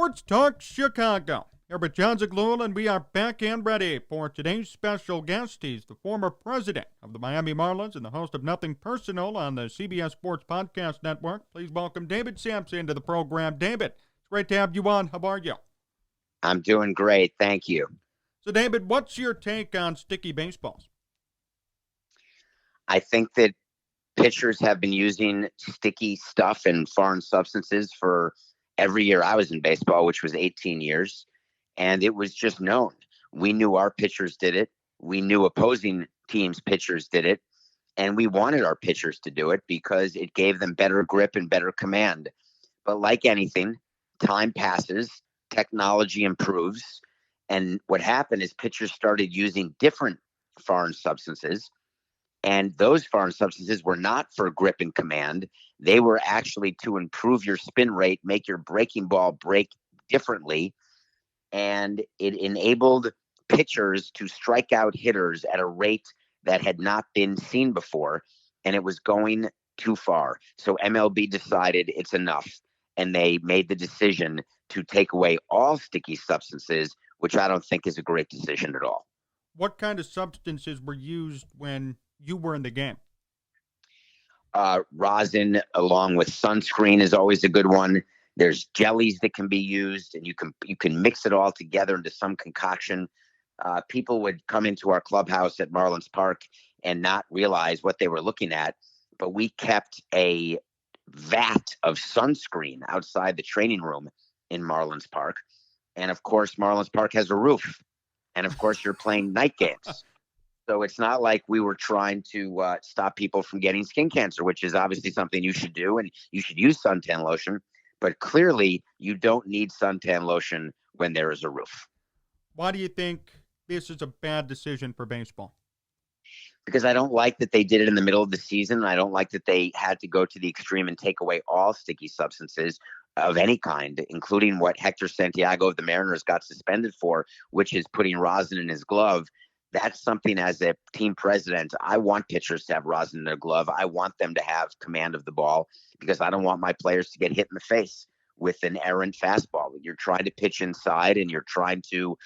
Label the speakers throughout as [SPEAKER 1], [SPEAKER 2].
[SPEAKER 1] Sports Talk Chicago. Here with Jon Zaghloul, and we are back and ready for today's special guest. He's the former president of the Miami Marlins and the host of Nothing Personal on the CBS Sports Podcast Network. Please welcome David Samson to the program. David, it's great to have you on. How are you?
[SPEAKER 2] I'm doing great. Thank you.
[SPEAKER 1] So, David, what's your take on sticky baseballs?
[SPEAKER 2] I think that pitchers have been using sticky stuff and foreign substances for every year I was in baseball, which was 18 years. And it was just known. We knew our pitchers did it. We knew opposing teams' pitchers did it. And we wanted our pitchers to do it because it gave them better grip and better command. But like anything, time passes, technology improves. And what happened is pitchers started using different foreign substances. And those foreign substances were not for grip and command. They were actually to improve your spin rate, make your breaking ball break differently. And it enabled pitchers to strike out hitters at a rate that had not been seen before. And it was going too far. So MLB decided it's enough. And they made the decision to take away all sticky substances, which I don't think is a great decision at all.
[SPEAKER 1] What kind of substances were used when you were in the game?
[SPEAKER 2] Rosin along with sunscreen is always a good one. There's jellies that can be used, and you can mix it all together into some concoction. People would come into our clubhouse at Marlins Park and not realize what they were looking at, but we kept a vat of sunscreen outside the training room in Marlins Park. And of course, Marlins Park has a roof. And of course, you're playing night games. So it's not like we were trying to stop people from getting skin cancer, which is obviously something you should do. And you should use suntan lotion. But clearly, you don't need suntan lotion when there is a roof.
[SPEAKER 1] Why do you think this is a bad decision for baseball?
[SPEAKER 2] Because I don't like that they did it in the middle of the season. I don't like that they had to go to the extreme and take away all sticky substances of any kind, including what Hector Santiago of the Mariners got suspended for, which is putting rosin in his glove. That's something as a team president, I want pitchers to have rosin in their glove. I want them to have command of the ball because I don't want my players to get hit in the face with an errant fastball. You're trying to pitch inside and you're trying to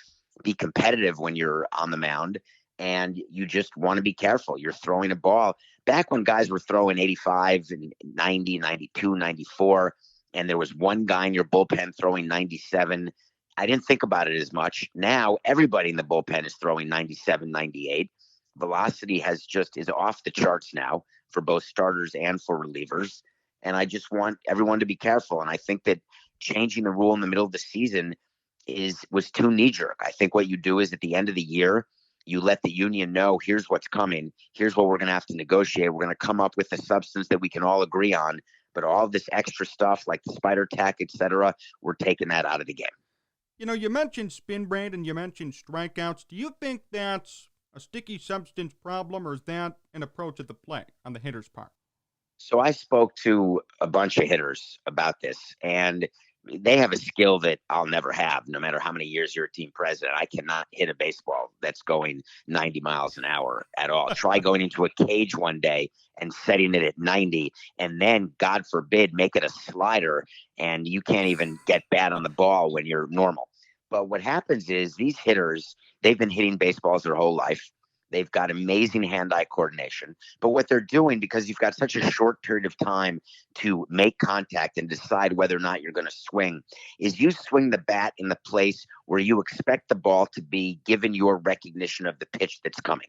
[SPEAKER 2] be competitive when you're on the mound, and you just want to be careful. You're throwing a ball. Back when guys were throwing 85 and 90, 92, 94, and there was one guy in your bullpen throwing 97, I didn't think about it as much. Now everybody in the bullpen is throwing 97, 98. Velocity is off the charts now for both starters and for relievers. And I just want everyone to be careful. And I think that changing the rule in the middle of the season was too knee-jerk. I think what you do is at the end of the year, you let the union know, here's what's coming. Here's what we're going to have to negotiate. We're going to come up with a substance that we can all agree on. But all this extra stuff like the spider tack, et cetera, we're taking that out of the game.
[SPEAKER 1] You know, you mentioned spin rate and you mentioned strikeouts. Do you think that's a sticky substance problem, or is that an approach at the plate on the hitter's part?
[SPEAKER 2] So I spoke to a bunch of hitters about this, and they have a skill that I'll never have, no matter how many years you're a team president. I cannot hit a baseball that's going 90 miles an hour at all. Try going into a cage one day and setting it at 90, and then, God forbid, make it a slider, and you can't even get bad on the ball when you're normal. But what happens is these hitters, they've been hitting baseballs their whole life. They've got amazing hand-eye coordination. But what they're doing, because you've got such a short period of time to make contact and decide whether or not you're going to swing, is you swing the bat in the place where you expect the ball to be, given your recognition of the pitch that's coming.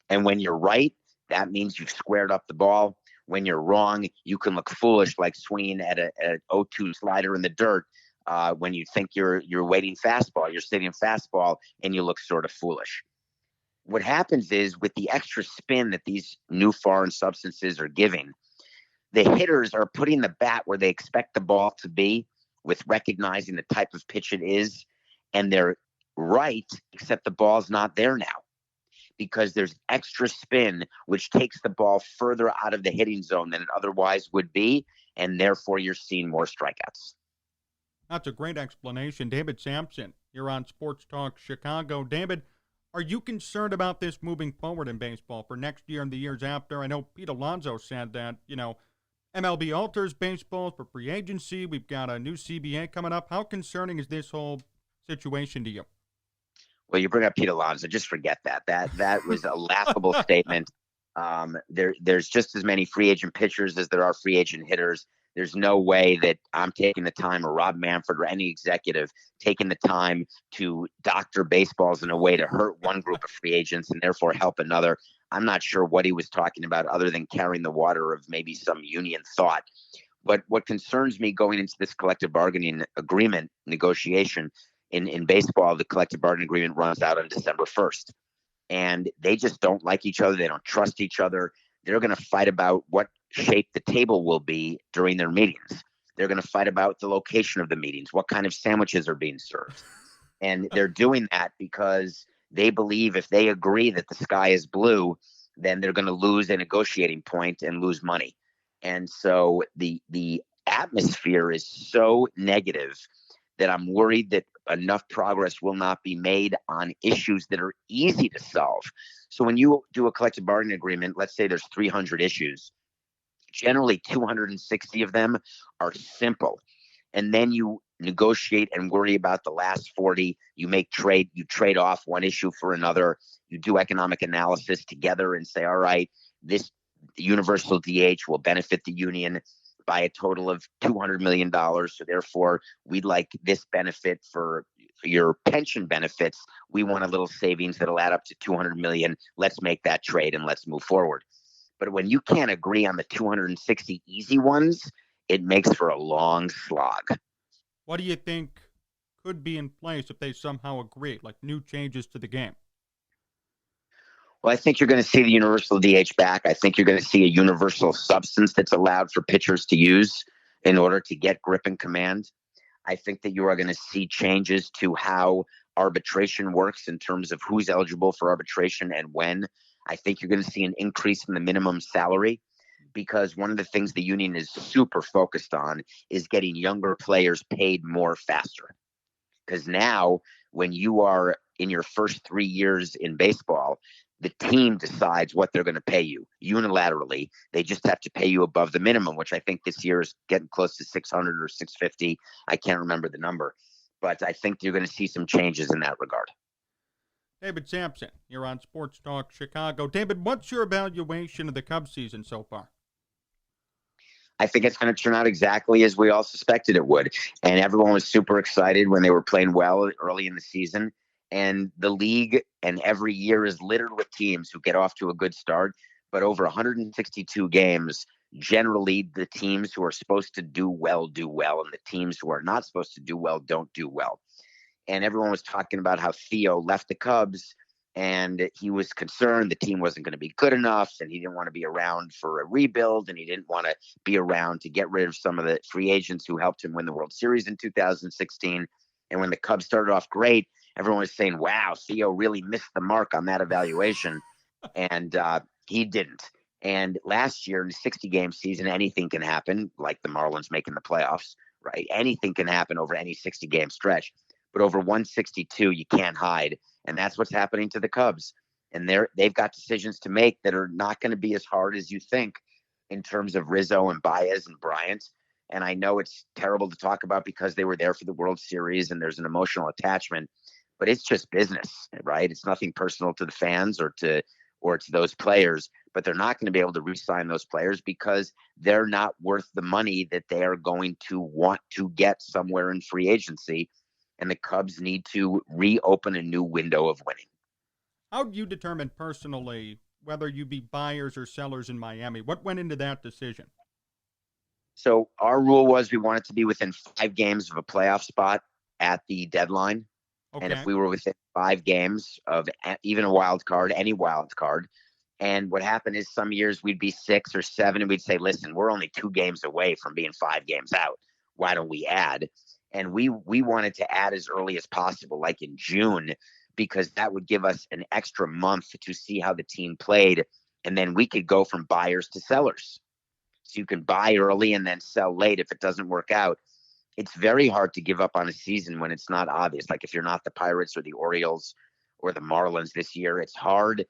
[SPEAKER 2] And when you're right, that means you've squared up the ball. When you're wrong, you can look foolish, like swinging at an 0-2 slider in the dirt. When you think you're waiting fastball, you're sitting fastball, and you look sort of foolish. What happens is, with the extra spin that these new foreign substances are giving, the hitters are putting the bat where they expect the ball to be with recognizing the type of pitch it is. And they're right, except the ball's not there now because there's extra spin, which takes the ball further out of the hitting zone than it otherwise would be. And therefore, you're seeing more strikeouts.
[SPEAKER 1] That's a great explanation. David Samson, you're on Sports Talk Chicago. David, are you concerned about this moving forward in baseball for next year and the years after? I know Pete Alonso said that, MLB alters baseball for free agency. We've got a new CBA coming up. How concerning is this whole situation to you?
[SPEAKER 2] Well, you bring up Pete Alonso. Just forget that. That was a laughable statement. There's just as many free agent pitchers as there are free agent hitters. There's no way that I'm taking the time, or Rob Manfred, or any executive taking the time to doctor baseballs in a way to hurt one group of free agents and therefore help another. I'm not sure what he was talking about other than carrying the water of maybe some union thought. But what concerns me going into this collective bargaining agreement negotiation in baseball, the collective bargaining agreement runs out on December 1st. And they just don't like each other. They don't trust each other. They're going to fight about what shape the table will be during their meetings. They're going to fight about the location of the meetings, what kind of sandwiches are being served. And they're doing that because they believe if they agree that the sky is blue, then they're going to lose a negotiating point and lose money. And so the atmosphere is so negative that I'm worried that enough progress will not be made on issues that are easy to solve. So when you do a collective bargaining agreement, let's say there's 300 issues, generally 260 of them are simple. And then you negotiate and worry about the last 40. You trade off one issue for another. You do economic analysis together and say, all right, this universal DH will benefit the union by a total of $200 million. So therefore, we'd like this benefit for your pension benefits. We want a little savings that'll add up to $200 million. Let's make that trade and let's move forward. But when you can't agree on the 260 easy ones, it makes for a long slog.
[SPEAKER 1] What do you think could be in place if they somehow agree, like new changes to the game?
[SPEAKER 2] Well, I think you're going to see the universal DH back. I think you're going to see a universal substance that's allowed for pitchers to use in order to get grip and command. I think that you are going to see changes to how arbitration works in terms of who's eligible for arbitration and when. I think you're going to see an increase in the minimum salary because one of the things the union is super focused on is getting younger players paid more faster. Because now, when you are in your first 3 years in baseball, the team decides what they're going to pay you unilaterally. They just have to pay you above the minimum, which I think this year is getting close to 600 or 650. I can't remember the number, but I think you're going to see some changes in that regard.
[SPEAKER 1] David Samson, you're on Sports Talk Chicago. David, what's your evaluation of the Cubs season so far?
[SPEAKER 2] I think it's going to turn out exactly as we all suspected it would. And everyone was super excited when they were playing well early in the season. And the league and every year is littered with teams who get off to a good start. But over 162 games, generally the teams who are supposed to do well, and the teams who are not supposed to do well don't do well. And everyone was talking about how Theo left the Cubs and he was concerned the team wasn't going to be good enough and he didn't want to be around for a rebuild and he didn't want to be around to get rid of some of the free agents who helped him win the World Series in 2016. And when the Cubs started off great, everyone was saying, wow, Theo really missed the mark on that evaluation. And he didn't. And last year in the 60-game season, anything can happen, like the Marlins making the playoffs, right? Anything can happen over any 60-game stretch. But over 162, you can't hide. And that's what's happening to the Cubs. And they've got decisions to make that are not going to be as hard as you think in terms of Rizzo and Baez and Bryant. And I know it's terrible to talk about because they were there for the World Series and there's an emotional attachment, but it's just business, right? It's nothing personal to the fans or to those players, but they're not going to be able to re-sign those players because they're not worth the money that they are going to want to get somewhere in free agency. And the Cubs need to reopen a new window of winning.
[SPEAKER 1] How do you determine personally whether you be buyers or sellers in Miami? What went into that decision?
[SPEAKER 2] So our rule was we wanted to be within 5 games of a playoff spot at the deadline.
[SPEAKER 1] Okay.
[SPEAKER 2] And if we were within 5 games of even a wild card, any wild card, and what happened is some years we'd be 6 or 7 and we'd say, listen, we're only 2 games away from being 5 games out. Why don't we add? And we wanted to add as early as possible, like in June, because that would give us an extra month to see how the team played. And then we could go from buyers to sellers. So you can buy early and then sell late if it doesn't work out. It's very hard to give up on a season when it's not obvious. Like if you're not the Pirates or the Orioles or the Marlins this year, it's hard.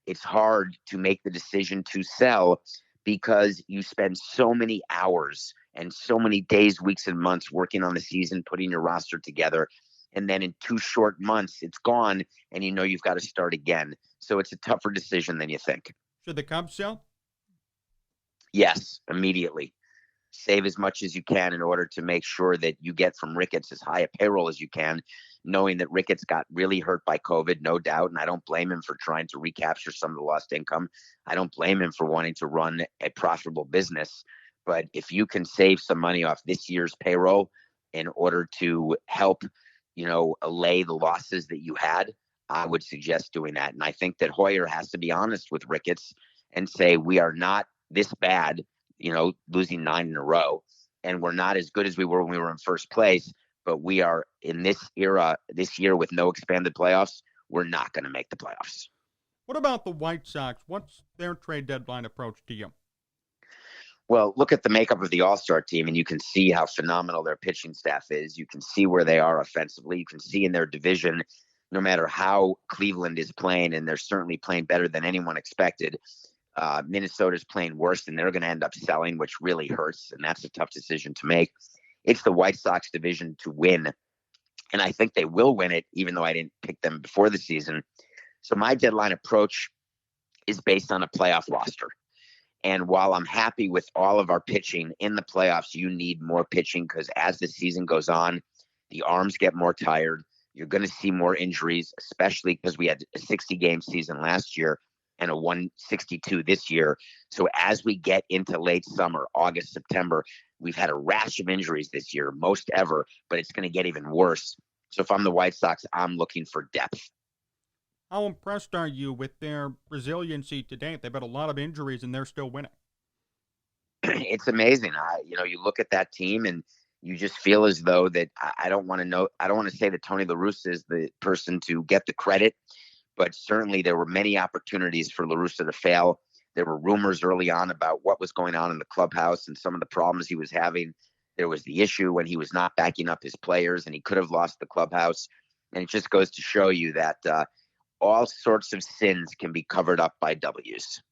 [SPEAKER 2] It's hard to make the decision to sell because you spend so many hours and so many days, weeks, and months working on the season, putting your roster together. And then in 2 short months, it's gone, and you know you've got to start again. So it's a tougher decision than you think.
[SPEAKER 1] Should the Cubs sell?
[SPEAKER 2] Yes, immediately. Save as much as you can in order to make sure that you get from Ricketts as high a payroll as you can, knowing that Ricketts got really hurt by COVID, no doubt. And I don't blame him for trying to recapture some of the lost income. I don't blame him for wanting to run a profitable business. But if you can save some money off this year's payroll in order to help, allay the losses that you had, I would suggest doing that. And I think that Hoyer has to be honest with Ricketts and say, we are not this bad, losing 9 in a row. And we're not as good as we were when we were in first place, but we are in this era, this year with no expanded playoffs, we're not going to make the playoffs.
[SPEAKER 1] What about the White Sox? What's their trade deadline approach to you?
[SPEAKER 2] Well, look at the makeup of the All-Star team, and you can see how phenomenal their pitching staff is. You can see where they are offensively. You can see in their division, no matter how Cleveland is playing, and they're certainly playing better than anyone expected, Minnesota's playing worse, and they're going to end up selling, which really hurts, and that's a tough decision to make. It's the White Sox division to win, and I think they will win it, even though I didn't pick them before the season. So my deadline approach is based on a playoff roster. And while I'm happy with all of our pitching in the playoffs, you need more pitching because as the season goes on, the arms get more tired. You're going to see more injuries, especially because we had a 60-game season last year and a 162 this year. So as we get into late summer, August, September, we've had a rash of injuries this year, most ever, but it's going to get even worse. So if I'm the White Sox, I'm looking for depth.
[SPEAKER 1] How impressed are you with their resiliency to date? They've had a lot of injuries, and they're still winning.
[SPEAKER 2] It's amazing. You look at that team, and you just feel as though that I don't want to say that Tony LaRussa is the person to get the credit, but certainly there were many opportunities for LaRussa to fail. There were rumors early on about what was going on in the clubhouse and some of the problems he was having. There was the issue when he was not backing up his players, and he could have lost the clubhouse. And it just goes to show you that all sorts of sins can be covered up by W's.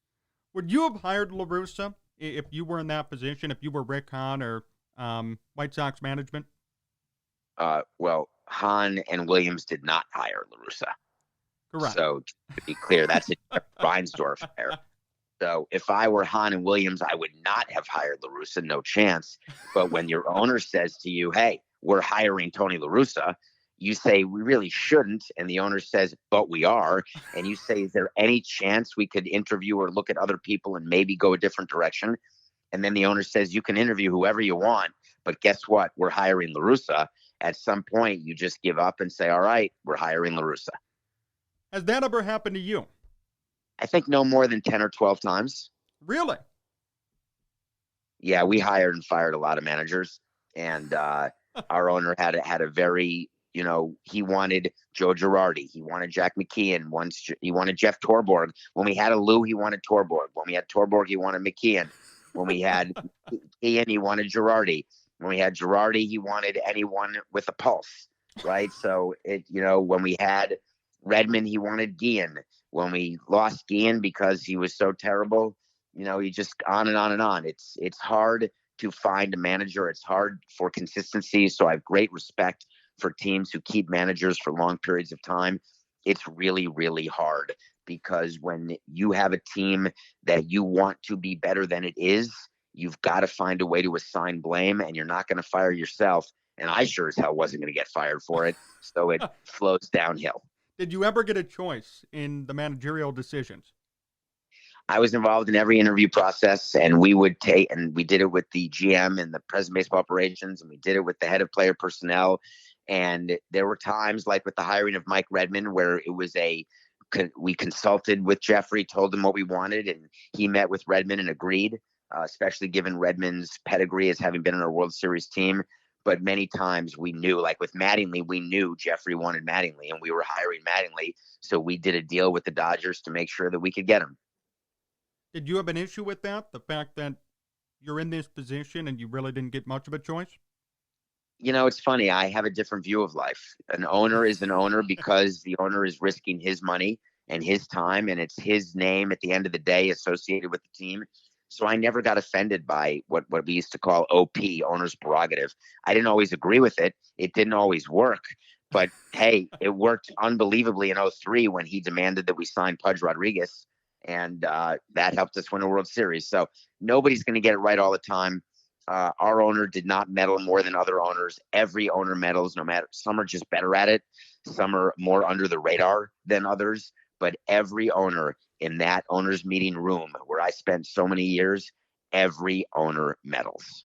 [SPEAKER 1] Would you have hired LaRussa if you were in that position, if you were Rick Hahn or White Sox management?
[SPEAKER 2] Well, Hahn and Williams did not hire LaRussa.
[SPEAKER 1] Correct.
[SPEAKER 2] So to be clear, that's a Reinsdorf hire. So if I were Hahn and Williams, I would not have hired LaRussa, no chance. But when your owner says to you, hey, we're hiring Tony LaRussa, you say, we really shouldn't. And the owner says, but we are. And you say, is there any chance we could interview or look at other people and maybe go a different direction? And then the owner says, you can interview whoever you want, but guess what? We're hiring LaRussa. At some point, you just give up and say, all right, we're hiring LaRussa.
[SPEAKER 1] Has that ever happened to you?
[SPEAKER 2] I think no more than 10 or 12 times.
[SPEAKER 1] Really?
[SPEAKER 2] Yeah, we hired and fired a lot of managers. And our owner had a very, he wanted Joe Girardi. He wanted Jack McKeon. He wanted Jeff Torborg. When we had a Lou, he wanted Torborg. When we had Torborg, he wanted McKeon. When we had McKeon, he wanted Girardi. When we had Girardi, he wanted anyone with a pulse, right? So, when we had Redmond, he wanted Guillen. When we lost Guillen because he was so terrible, he just on and on and on. It's hard to find a manager. It's hard for consistency. So I have great respect for teams who keep managers for long periods of time. It's really, really hard because when you have a team that you want to be better than it is, you've got to find a way to assign blame, and you're not going to fire yourself. And I sure as hell wasn't going to get fired for it. So it flows downhill.
[SPEAKER 1] Did you ever get a choice in the managerial decisions?
[SPEAKER 2] I was involved in every interview process, and we did it with the GM and the president of baseball operations, and we did it with the head of player personnel. And there were times like with the hiring of Mike Redmond where it was we consulted with Jeffrey, told him what we wanted, and he met with Redmond and agreed, especially given Redmond's pedigree as having been on our World Series team. But many times we knew, like with Mattingly, we knew Jeffrey wanted Mattingly, and we were hiring Mattingly. So we did a deal with the Dodgers to make sure that we could get him.
[SPEAKER 1] Did you have an issue with that? The fact that you're in this position and you really didn't get much of a choice?
[SPEAKER 2] It's funny. I have a different view of life. An owner is an owner because the owner is risking his money and his time, and it's his name at the end of the day associated with the team. So I never got offended by what we used to call OP, owner's prerogative. I didn't always agree with it. It didn't always work. But hey, it worked unbelievably in '03 when he demanded that we sign Pudge Rodriguez. And that helped us win a World Series. So nobody's going to get it right all the time. Our owner did not meddle more than other owners. Every owner meddles, no matter. Some are just better at it. Some are more under the radar than others. But every owner in that owners meeting room where I spent so many years, every owner meddles.